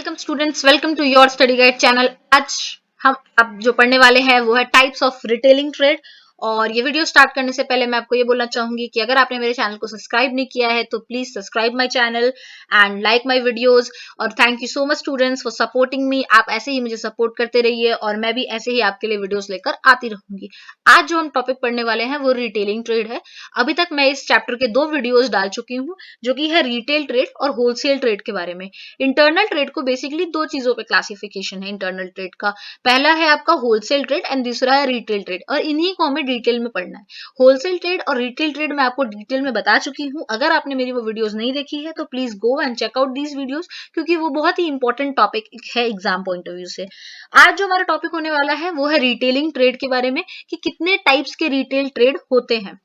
Welcome students, welcome to your study guide channel. आज हम अब जो पढ़ने वाले हैं वो है टाइप्स ऑफ रिटेलिंग ट्रेड। और ये वीडियो स्टार्ट करने से पहले मैं आपको ये बोलना चाहूंगी कि अगर आपने मेरे चैनल को सब्सक्राइब नहीं किया है तो please subscribe my channel and like my videos. और thank you so much students for supporting me. आप ऐसे ही मुझे सपोर्ट करते रहिए और मैं भी ऐसे ही आपके लिए वीडियोस लेकर आती रहूंगी। आज जो हम टॉपिक पढ़ने वाले हैं वो रिटेलिंग ट्रेड है। अभी तक मैं इस चैप्टर के 2 वीडियोस डाल चुकी हूँ जो कि है रिटेल ट्रेड और होलसेल ट्रेड के बारे में। इंटरनल ट्रेड को बेसिकली 2 चीजों पे क्लासिफिकेशन है इंटरनल ट्रेड का। पहला है आपका होलसेल ट्रेड एंड दूसरा है रिटेल ट्रेड, और इन्हीं को हमें डिटेल में पढ़ना है। होलसेल ट्रेड और रिटेल ट्रेड मैं आपको डिटेल में बता चुकी हूँ। अगर आपने मेरी वो वीडियोस नहीं देखी है तो please go and check out these videos, क्योंकि वो बहुत ही इंपॉर्टेंट टॉपिक है एग्जाम पॉइंट ऑफ व्यू से। आज जो हमारा टॉपिक होने वाला है वो है रिटेलिंग ट्रेड के बारे में, कि कितने टाइप्स के रिटेल ट्रेड होते हैं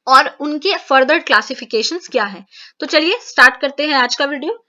और उनके फर्दर क्लासिफिकेशंस क्या है। तो चलिए स्टार्ट करते हैं आज का वीडियो।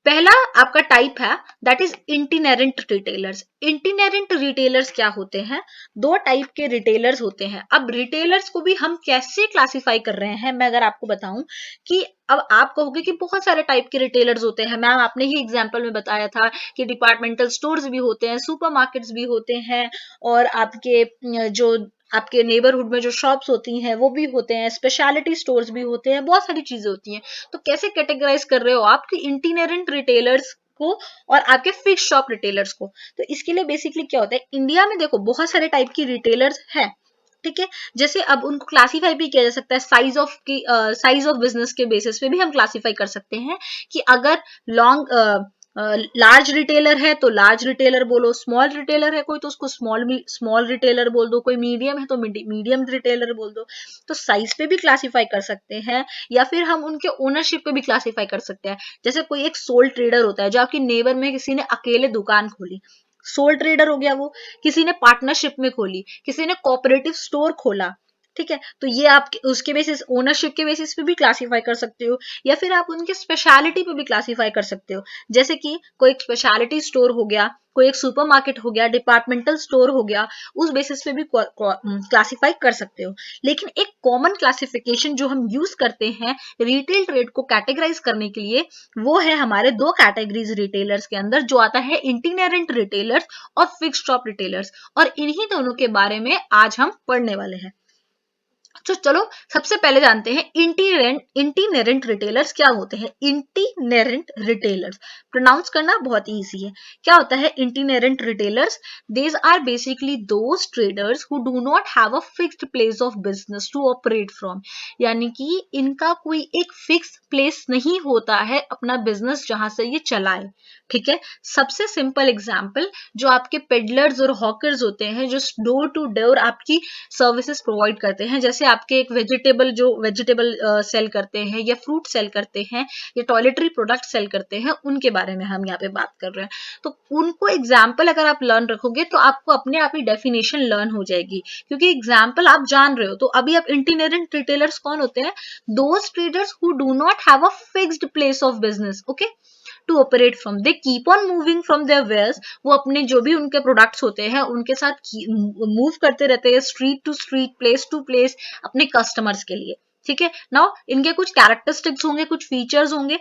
पहला आपका टाइप है दैट इज इंटीनेरेंट रिटेलर्स। इंटीनेरेंट रिटेलर्स क्या होते हैं? 2 टाइप के रिटेलर्स होते हैं। अब रिटेलर्स को भी हम कैसे क्लासिफाई कर रहे हैं, मैं अगर आपको बताऊं कि अब आप कहोगे कि बहुत सारे टाइप के रिटेलर्स होते हैं। मैम आपने ही एग्जांपल में बताया था कि डिपार्टमेंटल स्टोर्स भी होते हैं, सुपरमार्केट्स भी होते हैं, और आपके जो आपके नेबरहुड में जो शॉप्स होती हैं वो भी होते हैं, स्पेशलिटी स्टोर्स भी होते हैं, बहुत सारी चीजें होती हैं। तो कैसे कैटेगराइज कर रहे हो आप कि इंटीनेरेंट रिटेलर्स को और आपके फिक्स शॉप रिटेलर्स को? तो इसके लिए बेसिकली क्या होता है, इंडिया में देखो बहुत सारे टाइप की रिटेलर्स हैं, ठीक है। जैसे अब उनको क्लासिफाई भी किया जा सकता है साइज ऑफ बिजनेस के बेसिस पे भी हम क्लासिफाई कर सकते हैं कि अगर लार्ज रिटेलर है तो लार्ज रिटेलर बोलो, स्मॉल रिटेलर है कोई तो उसको स्मॉल रिटेलर बोल दो, कोई मीडियम है तो मीडियम रिटेलर बोल दो। तो साइज पे भी क्लासिफाई कर सकते हैं, या फिर हम उनके ओनरशिप पे भी क्लासिफाई कर सकते हैं। जैसे कोई एक सोल ट्रेडर होता है जो आपकी नेबर में किसी ने अकेले दुकान खोली, सोल ट्रेडर हो गया वो। किसी ने पार्टनरशिप में खोली, किसी ने कोऑपरेटिव स्टोर खोला, ठीक है। तो ये आप उसके बेसिस, ओनरशिप के बेसिस पे भी क्लासिफाई कर सकते हो, या फिर आप उनके स्पेशलिटी पे भी क्लासिफाई कर सकते हो। जैसे कि कोई एक स्पेशलिटी स्टोर हो गया, कोई एक सुपरमार्केट हो गया, डिपार्टमेंटल स्टोर हो गया, उस बेसिस पे भी क्लासिफाई कर सकते हो। लेकिन एक कॉमन क्लासिफिकेशन जो हम यूज करते हैं रिटेल ट्रेड को कैटेगराइज करने के लिए, वो है हमारे 2 कैटेगरीज रिटेलर्स के अंदर, जो आता है इंटीनेरेंट रिटेलर्स और फिक्स्ड शॉप रिटेलर्स। और इन्हीं दोनों के बारे में आज हम पढ़ने वाले हैं। तो चलो सबसे पहले जानते हैं इंटीनेरेंट रिटेलर्स क्या होते हैं। इंटीनेरेंट रिटेलर्स प्रोनाउंस करना बहुत इजी है। क्या होता है itinerant retailers? These are basically those traders who do not have a fixed place of business to operate from. यानी कि इनका कोई एक फिक्स प्लेस नहीं होता है अपना बिजनेस जहां से ये चलाए, ठीक है। सबसे सिंपल एग्जांपल, जो आपके पेडलर्स और हॉकर्स होते हैं जो डोर टू डोर आपकी सर्विसेज प्रोवाइड करते हैं, जैसे आपके एक वेजिटेबल सेल करते हैं, या फ्रूट सेल करते हैं, या टॉयलेटरी प्रोडक्ट सेल करते हैं, उनके बारे में हम यहाँ पे बात कर रहे हैं। तो उनको एग्जाम्पल अगर आप लर्न रखोगे तो आपको अपने आप ही डेफिनेशन लर्न हो जाएगी, क्योंकि एग्जाम्पल आप जान रहे हो। तो अभी आप इंटीनेरेंट रिटेलर्स कौन होते हैं? Those traders who do not have a fixed place of business, okay, to operate from. They keep on moving from there wares. वो अपने जो भी उनके प्रोडक्ट्स होते हैं उनके साथ मूव करते रहते हैं street to street, place to place, अपने कस्टमर्स के लिए, ठीक है। नाउ इनके कुछ कैरेक्टरिस्टिक्स होंगे, कुछ फीचर्स होंगे।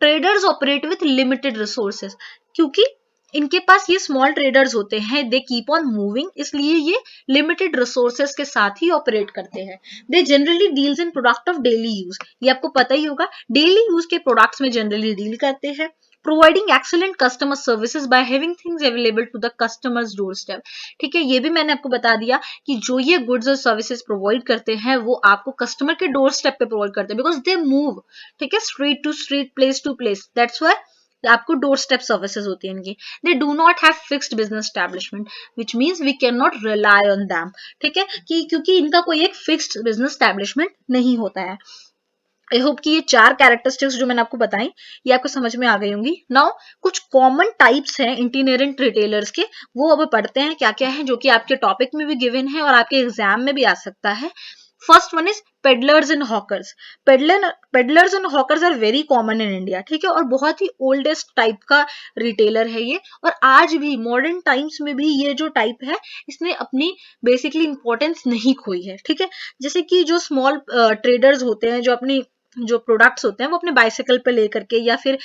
Traders operate with limited resources, क्योंकि इनके पास ये स्मॉल ट्रेडर्स होते हैं, दे कीप ऑन मूविंग, इसलिए ये लिमिटेड रिसोर्सेज के साथ ही ऑपरेट करते हैं। They generally deals in product of daily use, ये आपको पता ही होगा, डेली यूज के प्रोडक्ट्स में जनरली डील करते हैं। Providing excellent customer services by having things available to the customers door step, ठीक है। ये भी मैंने आपको बता दिया कि जो ये गुड्स और सर्विसेज प्रोवाइड करते हैं वो आपको कस्टमर के डोर स्टेप पे प्रोवाइड करते हैं, बिकॉज दे मूव, ठीक है, street to street, place to place, that's why आपको डोर स्टेप सर्विसेज होती है इनकी। They do not have fixed business establishment, which means we can not rely on them, ठीक है, कि क्योंकि इनका कोई एक फिक्स्ड बिजनेस एस्टैब्लिशमेंट नहीं होता है। आई होप कि ये 4 कैरेक्टरिस्टिक्स जो मैंने आपको बताई ये आपको समझ में आ गई होंगी। नाउ कुछ कॉमन टाइप्स हैं इंटीनेरेंट रिटेलर्स के, वो अब पढ़ते हैं क्या क्या है, जो कि आपके टॉपिक में भी गिवन है और आपके एग्जाम में भी आ सकता है। First one is peddlers and hawkers. Peddlers and hawkers are very common in India, ठीक है, और बहुत ही ओल्डेस्ट टाइप का रिटेलर है ये, और आज भी मॉडर्न टाइम्स में भी ये जो टाइप है इसने अपनी बेसिकली इंपॉर्टेंस नहीं खोई है, ठीक है। जैसे कि जो स्मॉल ट्रेडर्स होते हैं जो अपनी जो प्रोडक्ट्स होते हैं वो अपने बाइसाइकिल पे लेकर के या फिर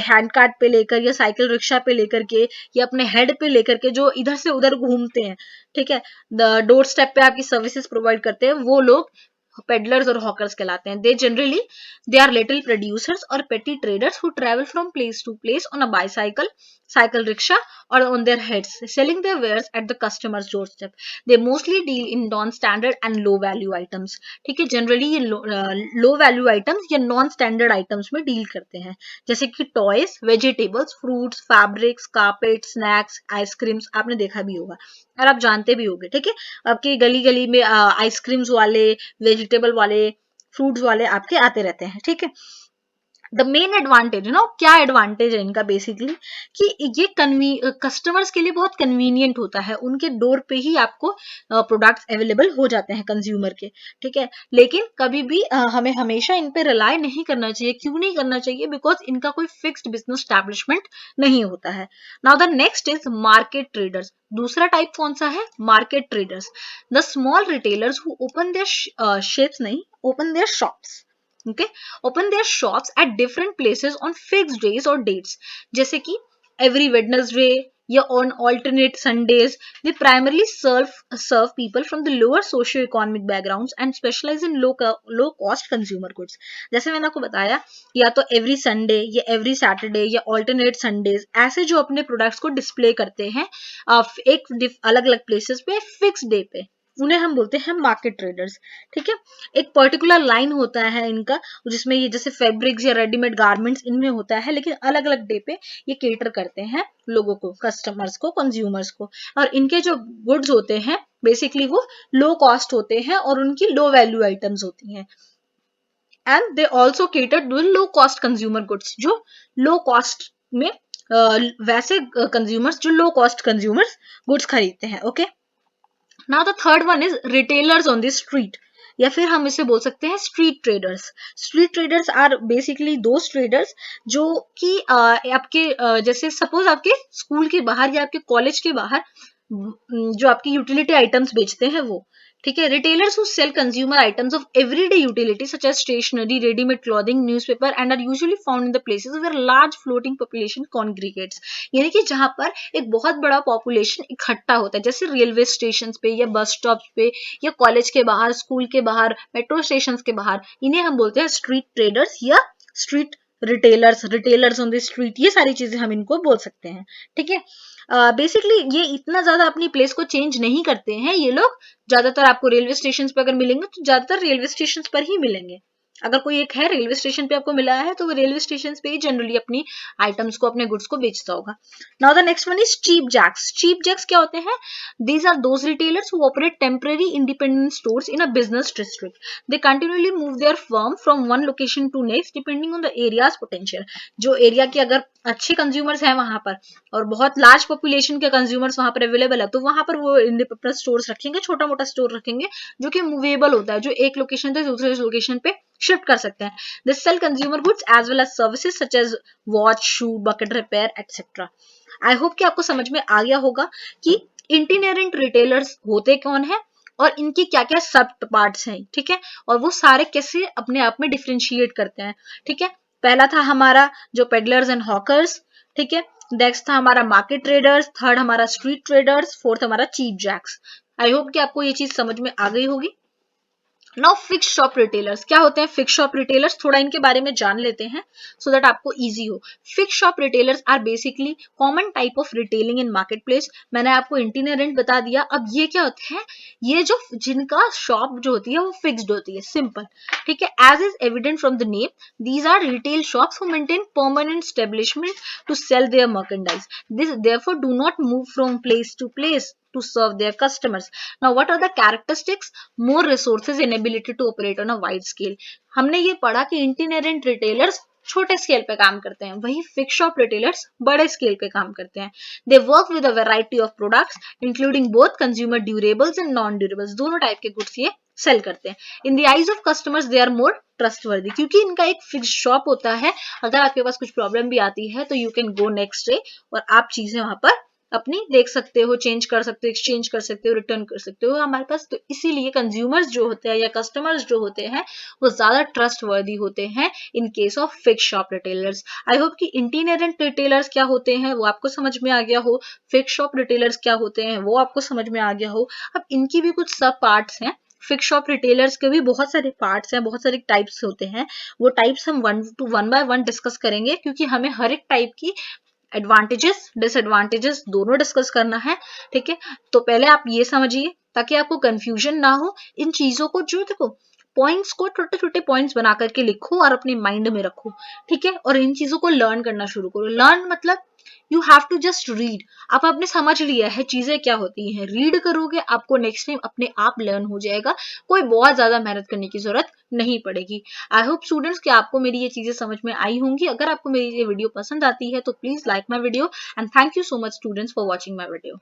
हैंड कार्ट पे लेकर या साइकिल रिक्शा पे लेकर के या अपने हेड पे लेकर के जो इधर से उधर घूमते हैं, ठीक है, डोर स्टेप पे आपकी सर्विसेज प्रोवाइड करते हैं, वो लोग peddlers और hawkers कहलाते हैं. They are little producers or petty traders who travel from place to place on a bicycle, cycle rickshaw or on their heads, selling their wares at the customer's doorstep. They mostly deal in non-standard and low value items. ठीक है, generally ये low value items या non standard items में deal करते हैं, जैसे कि toys, vegetables, fruits, fabrics, carpet, snacks, ice creams, आपने देखा भी होगा और आप जानते भी होंगे. ठीक है, आपकी गली गली में आइसक्रीम्स वाले, वेजिटेबल वाले, फ्रूट्स वाले आपके आते रहते हैं. ठीक है, द मेन एडवांटेज क्या एडवांटेज है इनका बेसिकली कि ये कस्टमर्स के लिए बहुत कन्वीनियंट होता है, उनके डोर पे ही आपको प्रोडक्ट्स अवेलेबल हो जाते हैं कंज्यूमर के. ठीक है, लेकिन कभी भी हमें हमेशा इन पे रिलाई नहीं करना चाहिए. क्यों नहीं करना चाहिए? बिकॉज इनका कोई फिक्स्ड बिजनेस एस्टैब्लिशमेंट नहीं होता है. Now the next is market traders. दूसरा टाइप कौन सा है? Market traders. The small retailers who open their ships नहीं, open their shops. Okay, open their shops at different places on fixed days or dates, जैसे कि every Wednesday या on alternate Sundays. They primarily serve people from the lower socio-economic backgrounds and specialize in low cost consumer goods. जैसे मैंने आपको बताया, या तो every Sunday या every Saturday या alternate Sundays, ऐसे जो अपने प्रोडक्ट्स को डिस्प्ले करते हैं एक अलग अलग प्लेसेस पे फिक्स डे पे, उन्हें हम बोलते हैं मार्केट ट्रेडर्स. ठीक है, एक पर्टिकुलर लाइन होता है इनका जिसमें ये जैसे फैब्रिक्स या रेडीमेड गारमेंट्स इनमें होता है, लेकिन अलग अलग डे पे ये केटर करते हैं लोगों को, कस्टमर्स को, कंज्यूमर्स को. और इनके जो गुड्स होते हैं बेसिकली वो लो कॉस्ट होते हैं और उनकी लो वैल्यू आइटम्स होती हैं. And they also cater to low cost consumer goods, जो लो कॉस्ट में वैसे कंज्यूमर्स जो लो कॉस्ट कंज्यूमर्स गुड्स खरीदते हैं. Okay, now the third one is retailers on the street, या फिर हम इसे बोल सकते हैं street traders. Street traders are basically those traders जो कि आपके जैसे सपोज आपके स्कूल के बाहर या आपके कॉलेज के बाहर जो आपकी यूटिलिटी आइटम्स बेचते हैं वो. ठीक है, retailers who sell consumer items of everyday utility such as stationery, readymade clothing, newspaper and are usually found in the places where large floating population congregates. यानी कि जहां पर एक बहुत बड़ा पॉपुलेशन इकट्ठा होता है, जैसे रेलवे स्टेशन पे या बस स्टॉप पे या कॉलेज के बाहर, स्कूल के बाहर, मेट्रो स्टेशन के बाहर, इन्हें हम बोलते हैं स्ट्रीट ट्रेडर्स या street retailers on the street. ये सारी चीजें हम इनको बोल सकते हैं. ठीक है, बेसिकली ये इतना ज्यादा अपनी प्लेस को चेंज नहीं करते हैं ये लोग. ज्यादातर आपको रेलवे स्टेशन पे अगर मिलेंगे तो ज्यादातर रेलवे स्टेशन पर ही मिलेंगे. अगर कोई एक है रेलवे स्टेशन पे आपको मिला है तो वो रेलवे स्टेशन पे ही जनरली अपनी आइटम्स को, अपने गुड्स को बेचता होगा. Now the next one is cheap jacks. Cheap jacks क्या होते हैं? These are those retailers who operate temporary independent stores in a business district. They continually move their firm from one location to next depending on the area's potential. जो area के अगर अच्छे consumers हैं वहां पर और बहुत लार्ज पॉपुलेशन के कंज्यूमर्स वहां पर अवेलेबल है तो वहां पर वो इंडिपेंडेंट स्टोर्स रखेंगे, छोटा मोटा स्टोर रखेंगे जो कि मूवेबल होता है, जो एक लोकेशन से दूसरे लोकेशन पे शिफ्ट कर सकते हैं. They sell consumer goods as well as services such as watch, shoe, bucket repair etcetera. I hope कि आपको समझ में आ गया होगा कि इंटीरियरेंट रिटेलर्स होते कौन है और इनकी क्या क्या सब पार्ट्स हैं. ठीक है, और वो सारे कैसे अपने आप में डिफ्रेंशिएट करते हैं. ठीक है, पहला था हमारा जो पेडलर्स एंड हॉकर्स. ठीक है, नेक्स्ट था हमारा मार्केट ट्रेडर्स, थर्ड हमारा स्ट्रीट ट्रेडर्स, फोर्थ हमारा चीप जैक्स. आई होप कि आपको ये चीज समझ में आ गई होगी. नाउ फिक्स शॉप रिटेलर्स क्या होते हैं? फिक्स शॉप रिटेलर्स, थोड़ा इनके बारे में जान लेते हैं सो दैट आपको इजी हो. Fix shop retailers are basically common type of retailing in market place. मैंने आपको इंटीरियरेंट बता दिया. अब ये क्या होते हैं? ये जो जिनका शॉप जो होती है वो फिक्स्ड होती है, सिंपल. ठीक है, as is evident from the name, these are retail shops who maintain permanent establishment to sell their merchandise. This therefore do not move from place to place to serve their customers. Now what are the characteristics? More resources and ability to operate on a wide scale. हमने ये पढ़ा कि itinerant retailers छोटे scale पे काम करते हैं, वही फिक्स शॉप रिटेलर्स बड़े स्केल पे काम करते हैं. They work with a variety of products including both consumer durables and non durables. दोनों टाइप के गुड्स ये सेल करते हैं. In the eyes of customers they are more trustworthy, क्योंकि इनका एक फिक्स शॉप होता है. अगर आपके पास कुछ प्रॉब्लम भी आती है तो you can go next day और आप चीजें वहां पर अपनी देख सकते हो, चेंज कर सकते हो, एक्सचेंज कर सकते हो, रिटर्न कर सकते हो हमारे पास। तो इसीलिए कंज्यूमर्स जो होते हैं या कस्टमर्स जो होते हैं वो ज्यादा ट्रस्ट वर्दी होते हैं in case of fix shop retailers. I hope कि इंटीरियरेंट रिटेलर्स क्या होते हैं वो आपको समझ में आ गया हो, फिक्स शॉप रिटेलर्स क्या होते हैं वो आपको समझ में आ गया हो। अब इनकी भी कुछ सब पार्ट्स हैं, फिक्स शॉप रिटेलर्स के भी बहुत सारे पार्ट्स हैं, बहुत सारे टाइप्स होते हैं। वो टाइप्स हम वन बाय वन डिस्कस करेंगे, क्योंकि हमें हर एक टाइप की एडवांटेजेस डिसएडवांटेजेस दोनों डिस्कस करना है। ठीक है, तो पहले आप ये समझिए ताकि आपको कंफ्यूजन ना हो। इन चीजों को जो देखो पॉइंट्स को छोटे छोटे पॉइंट्स बना करके लिखो और अपने माइंड में रखो। ठीक है, और इन चीजों को लर्न करना शुरू करो। लर्न मतलब you have to just read. आप आपने समझ लिया है चीजें क्या होती हैं, रीड करोगे आपको नेक्स्ट टाइम अपने आप लर्न हो जाएगा, कोई बहुत ज्यादा मेहनत करने की जरूरत नहीं पड़ेगी। आई होप स्टूडेंट्स कि आपको मेरी ये चीजें समझ में आई होंगी। अगर आपको मेरी ये वीडियो पसंद आती है तो please like my video and thank you so much students for watching my video.